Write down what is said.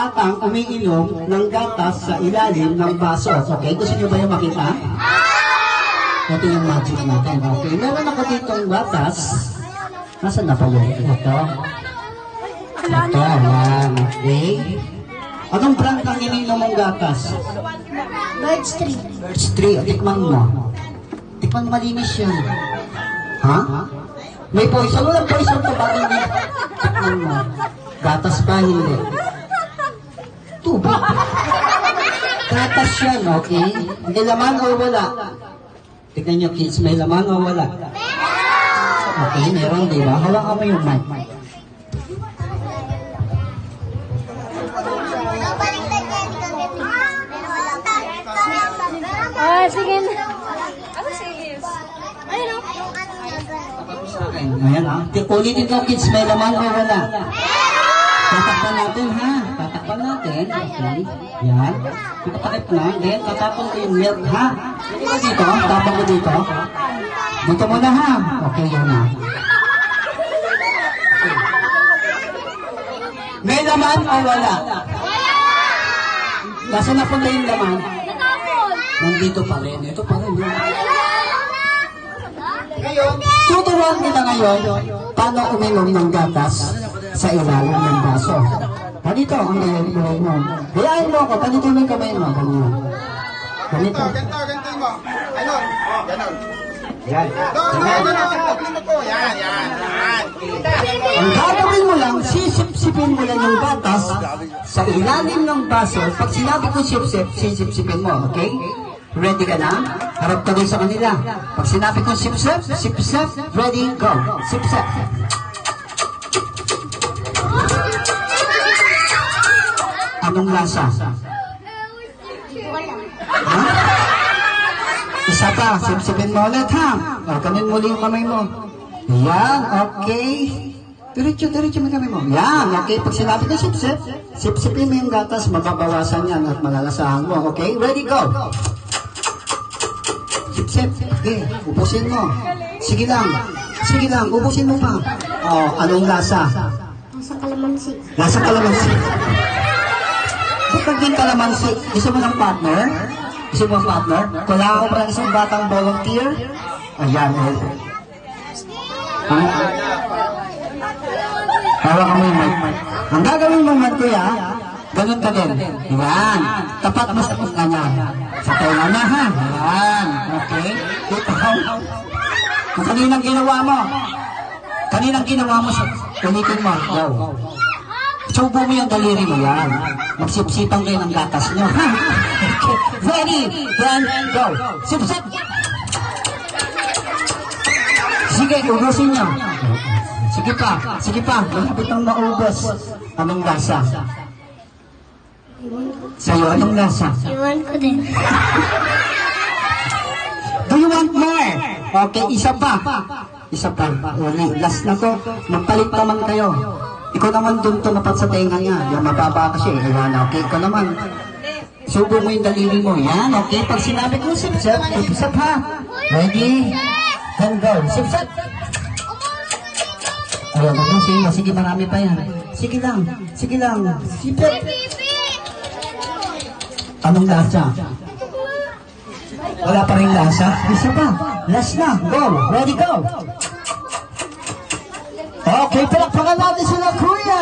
batang umiinom ng gatas sa ilalim ng baso. Okay, gusto niyo ba yung makita? Ito yung magic natin. Okay, meron ako ditong gatas. Nasaan na pa yun? Ito. Ito, yan. Okay. Anong brand ang ininom mong gatas? Birds tree. Birds Tree. Tikman mo. Tikman malinis yan. Ha? May poison. Walang poison to. Bakit hindi? Tikman mo. Gatas pa, hindi. Tubig. Gatas yan, okay? May laman o wala? Tignan nyo kids, may laman o wala? Okay, meron, di ba? Hawakan mo yung mic. Sige na. Ano serious? Ayun o. Ayan ha. Ulitin ko kids, may laman o wala? Tatakpan natin ha. Tatakpan natin. Okay. Yan. Ipapakit na. Then, tatapon ko yung milk ha. Dito ko dito. Tapon ko dito. Dito muna ha. Okay, yun na. May laman o wala? Nasaan na punta yung laman? Nandito pa rin. Ito pa rin. Ngayon, tuturuan kita ngayon paano uminom ng gatas sa ilalim ng baso. Ganito ang gawin mo. Gayahin mo ako. Ganito yung kamay mo. Ganito. Ganito mo. Ano? Ganon. Yan. Yan. Ang gagawin mo lang, sisip-sipin mo lang yung gatas sa ilalim ng baso. Pag sinabi ko sip-sip, sisip-sipin mo. Okay? Ready ka na? Harap ka rin sa kanila. Pag sinabi ko sip-sip, sip-sip, ready, go. Sip-sip. Anong lasa? Ha? Isa pa, sip-sipin mo ulit ha. O, kanin muli yung kamay mo. Yan, okay. Diretso mo kamay mo. Yan, okay. Pag sinabi ko sip-sip, sip-sipin mo yung gatas, mababawasan yan at malalasahan mo. Okay, ready, go. Sip-sip. Okay, ubusin mo. Sige lang, ubusin mo pa. O, anong lasa? Nasa kalamansi. Lasa kalamansi. Bakit din kalamansi? Gusto mo ng partner? Gusto mo ng partner? Wala ako pa ng isang batang volunteer? Ayan. Hawak mo yung mic. Ang gagawin mo man kuya, ganun ka din. Ayan. Tapat mo sa kanya. Sa tenga na ha. Ayan. Okay. Ikaw. Kung kaninang ginawa mo. Ulitin mo. Go. Subo mo yung daliri mo yan. Magsipsipan kayo ng gatas nyo. Okay. Ready, then, go. Sip-sip. Sige, ubusin nyo. Sige pa. Malapit ang maubos. Anong lasa? Sa'yo, anong lasa? Iwan ko din. Do you want more? Okay, isa pa. Last na ko. Magpalit naman kayo. Ikaw naman dun tumapat sa tenga niya. Yung mababa kasi. Ayan, okay. Ikaw naman. Subo mo yung daliri mo. Yan, okay. Pag sinabi ko, sip-sip ha. Ready? Then go. Sip-sip. Ayan, sige, marami pa yan. Sige lang. Sip-sip. Anong lasa? Wala pa rin lasa? Isa pa. Last na. Go. Ready, go. Okay, palakpakan natin sila, kuya.